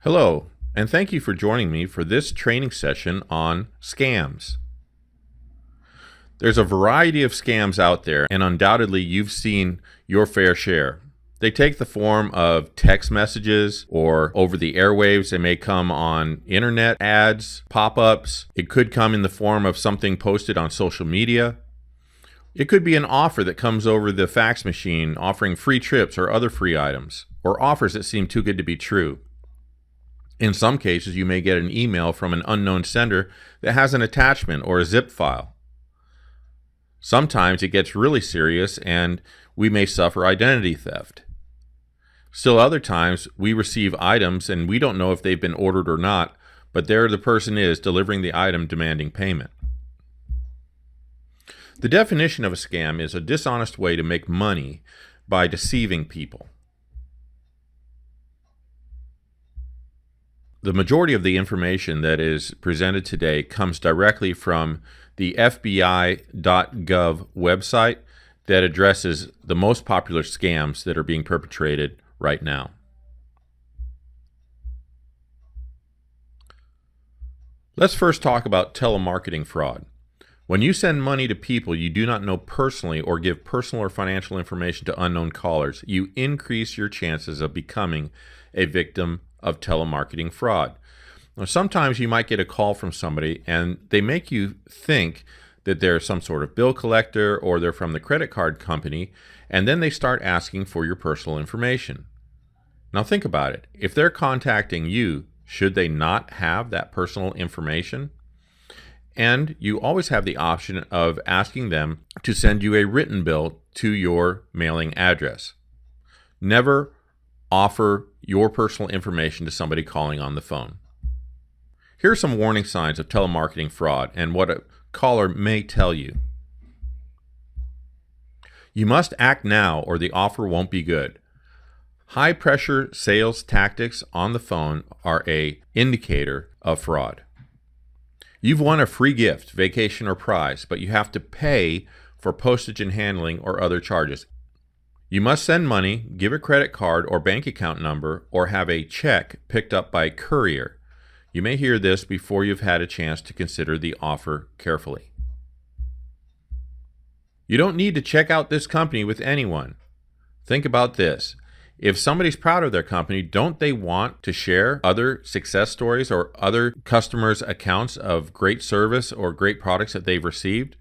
Hello, and thank you for joining me for this training session on scams. There's a variety of scams out there, and undoubtedly you've seen your fair share. They take the form of text messages or over the airwaves. They may come on internet ads, pop-ups. It could come in the form of something posted on social media. It could be an offer that comes over the fax machine offering free trips or other free items, or offers that seem too good to be true. In some cases, you may get an email from an unknown sender that has an attachment or a zip file. Sometimes it gets really serious and we may suffer identity theft. Still other times, we receive items and we don't know if they've been ordered or not, but there the person is delivering the item demanding payment. The definition of a scam is a dishonest way to make money by deceiving people. The majority of the information that is presented today comes directly from the FBI.gov website that addresses the most popular scams that are being perpetrated right now. Let's first talk about telemarketing fraud. When you send money to people you do not know personally or give personal or financial information to unknown callers, you increase your chances of becoming a victim of telemarketing fraud. Now, sometimes you might get a call from somebody and they make you think that they're some sort of bill collector or they're from the credit card company, and then they start asking for your personal information. Now think about it. If they're contacting you, should they not have that personal information? And you always have the option of asking them to send you a written bill to your mailing address. Never offer your personal information to somebody calling on the phone. Here are some warning signs of telemarketing fraud and what a caller may tell you. You must act now or the offer won't be good. High pressure sales tactics on the phone are an indicator of fraud. You've won a free gift, vacation, or prize, but you have to pay for postage and handling or other charges. You must send money, give a credit card or bank account number, or have a check picked up by courier. You may hear this before you've had a chance to consider the offer carefully. You don't need to check out this company with anyone. Think about this. If somebody's proud of their company, don't they want to share other success stories or other customers' accounts of great service or great products that they've received?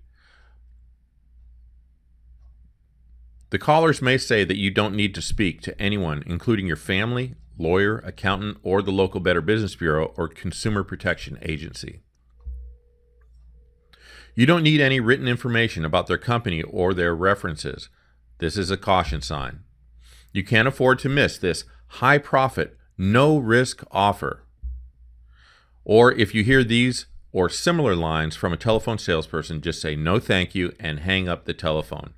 The callers may say that you don't need to speak to anyone, including your family, lawyer, accountant, or the local Better Business Bureau or Consumer Protection Agency. You don't need any written information about their company or their references. This is a caution sign. You can't afford to miss this high profit, no risk offer. Or if you hear these or similar lines from a telephone salesperson, just say no thank you and hang up the telephone.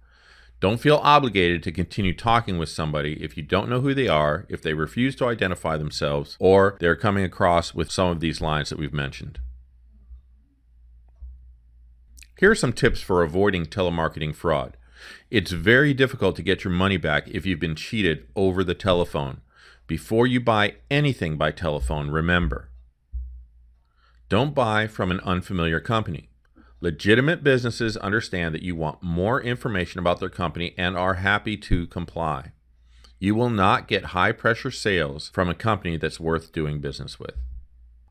Don't feel obligated to continue talking with somebody if you don't know who they are, if they refuse to identify themselves, or they're coming across with some of these lines that we've mentioned. Here are some tips for avoiding telemarketing fraud. It's very difficult to get your money back if you've been cheated over the telephone. Before you buy anything by telephone, remember, don't buy from an unfamiliar company. Legitimate businesses understand that you want more information about their company and are happy to comply. You will not get high-pressure sales from a company that's worth doing business with.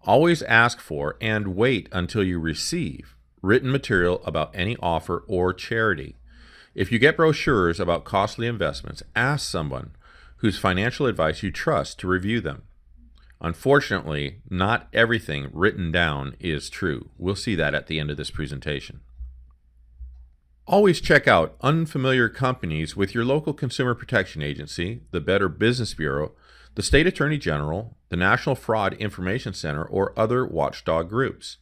Always ask for and wait until you receive written material about any offer or charity. If you get brochures about costly investments, ask someone whose financial advice you trust to review them. Unfortunately, not everything written down is true. We'll see that at the end of this presentation. Always check out unfamiliar companies with your local Consumer Protection Agency, the Better Business Bureau, the State Attorney General, the National Fraud Information Center, or other watchdog groups.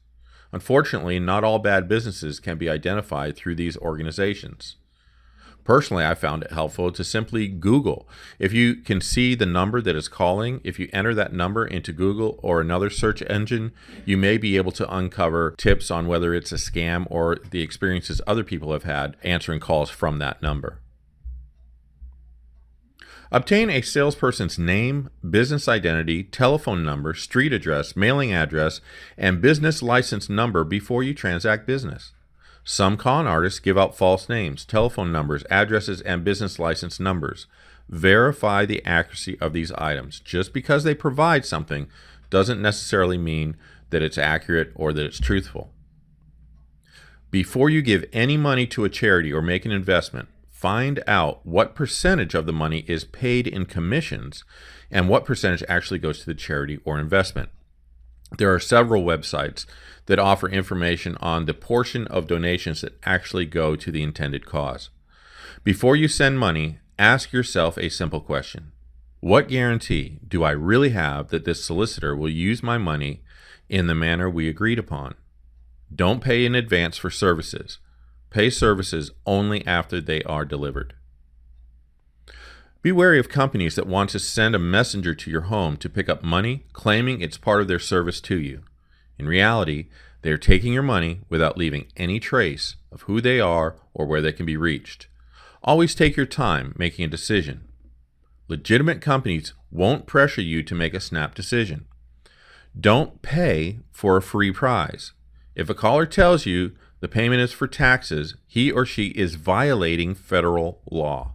Unfortunately, not all bad businesses can be identified through these organizations. Personally, I found it helpful to simply Google. If you can see the number that is calling, if you enter that number into Google or another search engine, you may be able to uncover tips on whether it's a scam or the experiences other people have had answering calls from that number. Obtain a salesperson's name, business identity, telephone number, street address, mailing address, and business license number before you transact business. Some con artists give out false names, telephone numbers, addresses, and business license numbers. Verify the accuracy of these items. Just because they provide something doesn't necessarily mean that it's accurate or that it's truthful. Before you give any money to a charity or make an investment, find out what percentage of the money is paid in commissions and what percentage actually goes to the charity or investment. There are several websites that offer information on the portion of donations that actually go to the intended cause. Before you send money, ask yourself a simple question. What guarantee do I really have that this solicitor will use my money in the manner we agreed upon? Don't pay in advance for services. Pay services only after they are delivered. Be wary of companies that want to send a messenger to your home to pick up money, claiming it's part of their service to you. In reality, they are taking your money without leaving any trace of who they are or where they can be reached. Always take your time making a decision. Legitimate companies won't pressure you to make a snap decision. Don't pay for a free prize. If a caller tells you the payment is for taxes, he or she is violating federal law.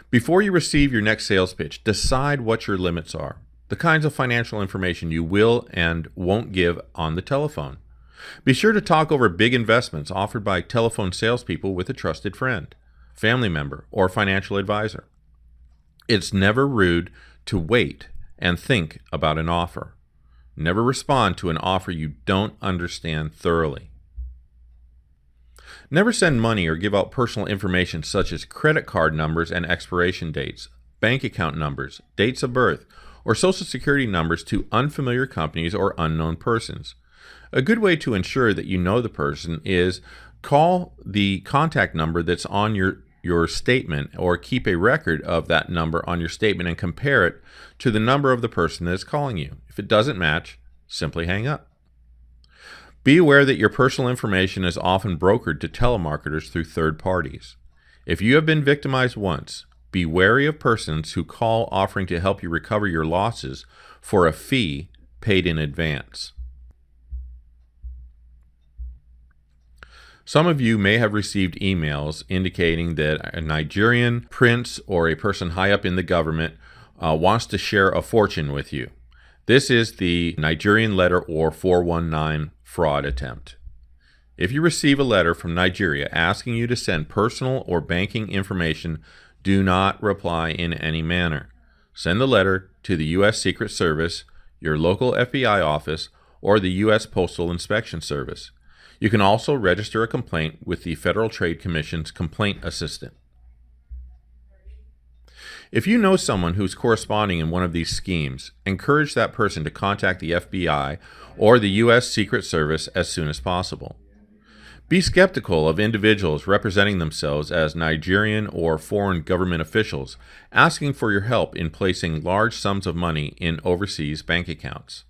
Before you receive your next sales pitch, decide what your limits are, the kinds of financial information you will and won't give on the telephone. Be sure to talk over big investments offered by telephone salespeople with a trusted friend, family member, or financial advisor. It's never rude to wait and think about an offer. Never respond to an offer you don't understand thoroughly. Never send money or give out personal information such as credit card numbers and expiration dates, bank account numbers, dates of birth, or social security numbers to unfamiliar companies or unknown persons. A good way to ensure that you know the person is call the contact number that's on your statement, or keep a record of that number on your statement and compare it to the number of the person that is calling you. If it doesn't match, simply hang up. Be aware that your personal information is often brokered to telemarketers through third parties. If you have been victimized once, be wary of persons who call offering to help you recover your losses for a fee paid in advance. Some of you may have received emails indicating that a Nigerian prince or a person high up in the government wants to share a fortune with you. This is the Nigerian letter or 419 fraud attempt. If you receive a letter from Nigeria asking you to send personal or banking information, do not reply in any manner. Send the letter to the U.S. Secret Service, your local FBI office, or the U.S. Postal Inspection Service. You can also register a complaint with the Federal Trade Commission's Complaint Assistant. If you know someone who's corresponding in one of these schemes, encourage that person to contact the FBI or the U.S. Secret Service as soon as possible. Be skeptical of individuals representing themselves as Nigerian or foreign government officials asking for your help in placing large sums of money in overseas bank accounts.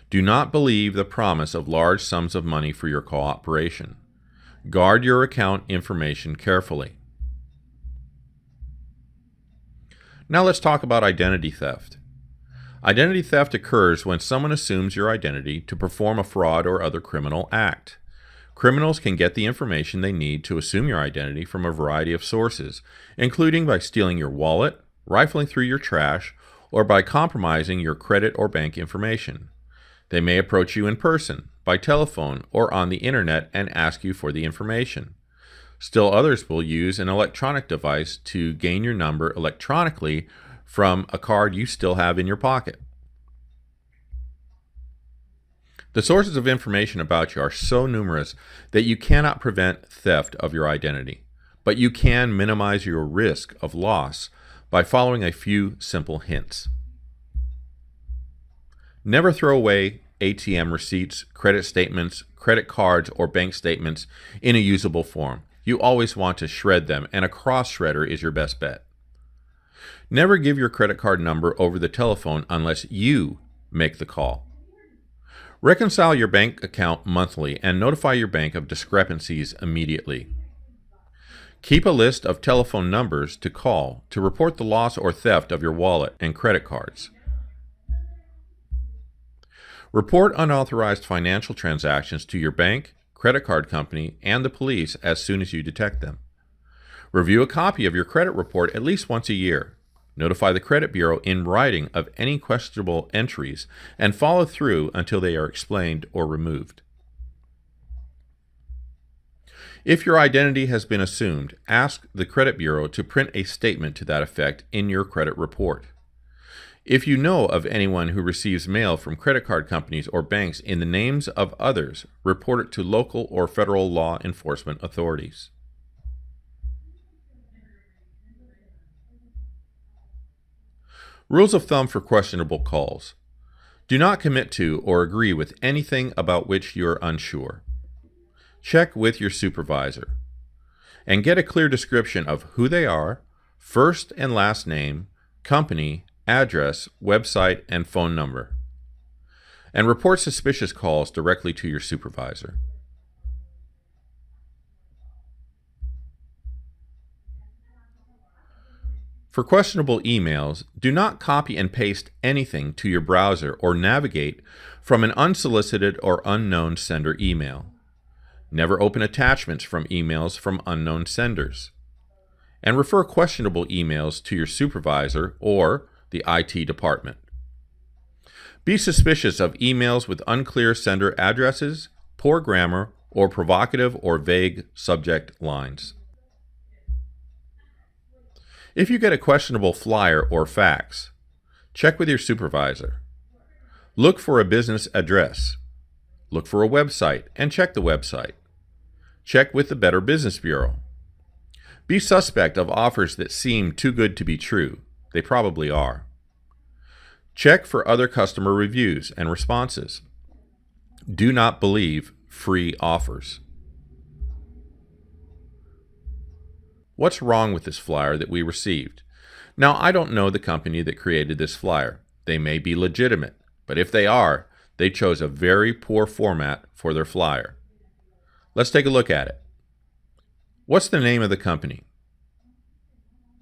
Do not believe the promise of large sums of money for your cooperation. Guard your account information carefully. Now let's talk about identity theft. Identity theft occurs when someone assumes your identity to perform a fraud or other criminal act. Criminals can get the information they need to assume your identity from a variety of sources, including by stealing your wallet, rifling through your trash, or by compromising your credit or bank information. They may approach you in person, by telephone, or on the internet and ask you for the information. Still others will use an electronic device to gain your number electronically from a card you still have in your pocket. The sources of information about you are so numerous that you cannot prevent theft of your identity, but you can minimize your risk of loss by following a few simple hints. Never throw away ATM receipts, credit statements, credit cards, or bank statements in a usable form. You always want to shred them, and a cross shredder is your best bet. Never give your credit card number over the telephone unless you make the call. Reconcile your bank account monthly and notify your bank of discrepancies immediately. Keep a list of telephone numbers to call to report the loss or theft of your wallet and credit cards. Report unauthorized financial transactions to your bank, credit card company, and the police as soon as you detect them. Review a copy of your credit report at least once a year. Notify the credit bureau in writing of any questionable entries and follow through until they are explained or removed. If your identity has been assumed, ask the credit bureau to print a statement to that effect in your credit report. If you know of anyone who receives mail from credit card companies or banks in the names of others, report it to local or federal law enforcement authorities. Rules of thumb for questionable calls. Do not commit to or agree with anything about which you are unsure. Check with your supervisor and get a clear description of who they are, first and last name, company, address, website, and phone number. And report suspicious calls directly to your supervisor. For questionable emails, do not copy and paste anything to your browser or navigate from an unsolicited or unknown sender email. Never open attachments from emails from unknown senders. And refer questionable emails to your supervisor or the IT department. Be suspicious of emails with unclear sender addresses, poor grammar, or provocative or vague subject lines. If you get a questionable flyer or fax, check with your supervisor. Look for a business address. Look for a website and check the website. Check with the Better Business Bureau. Be suspect of offers that seem too good to be true. They probably are. Check for other customer reviews and responses. Do not believe free offers. What's wrong with this flyer that we received? Now, I don't know the company that created this flyer. They may be legitimate, but if they are, they chose a very poor format for their flyer. Let's take a look at it. What's the name of the company?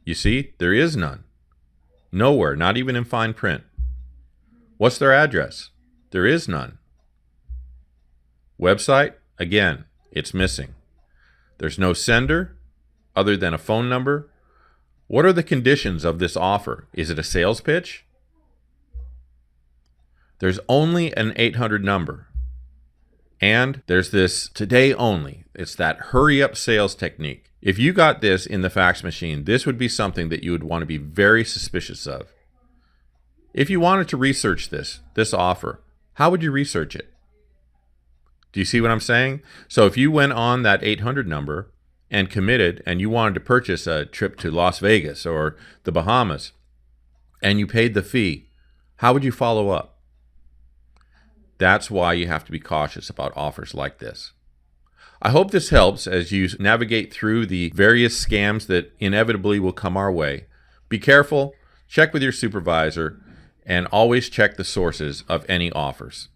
You see, there is none. Nowhere, not even in fine print. What's their address? There is none. Website? Again, it's missing. There's no sender other than a phone number. What are the conditions of this offer? Is it a sales pitch? There's only an 800 number. And there's this today only. It's that hurry up sales technique. If you got this in the fax machine, this would be something that you would want to be very suspicious of. If you wanted to research this offer, how would you research it? Do you see what I'm saying? So if you went on that 800 number and committed and you wanted to purchase a trip to Las Vegas or the Bahamas and you paid the fee, how would you follow up? That's why you have to be cautious about offers like this. I hope this helps as you navigate through the various scams that inevitably will come our way. Be careful, check with your supervisor, and always check the sources of any offers.